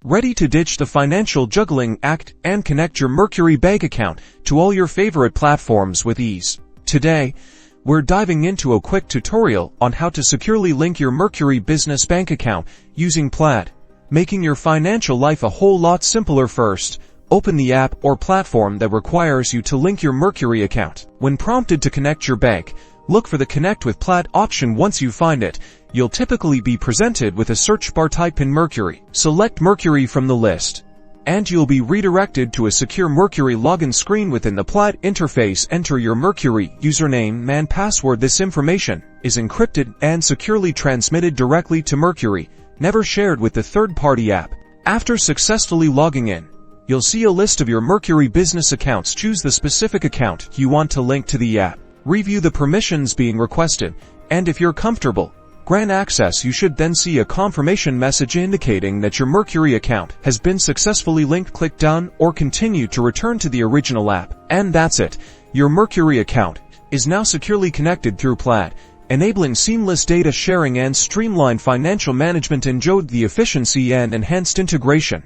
Ready to ditch the financial juggling act and connect your Mercury bank account to all your favorite platforms with ease. Today, we're diving into a quick tutorial on how to securely link your Mercury business bank account using Plaid, making your financial life a whole lot simpler. First, open the app or platform that requires you to link your Mercury account. When prompted to connect your bank, look for the Connect with Plaid option. Once you find it, you'll typically be presented with a search bar. Type in Mercury. Select Mercury from the list, and you'll be redirected to a secure Mercury Login screen within the Plaid interface. Enter your Mercury username and password. This information is encrypted and securely transmitted directly to Mercury, never shared with the third-party app. After successfully logging in, you'll see a list of your Mercury business accounts. Choose the specific account you want to link to the app. Review the permissions being requested, and if you're comfortable, grant access. You should then see a confirmation message indicating that your Mercury account has been successfully linked. Click Done or Continue to return to the original app. And that's it. Your Mercury account is now securely connected through Plaid, enabling seamless data sharing and streamlined financial management. Enjoy the efficiency and enhanced integration.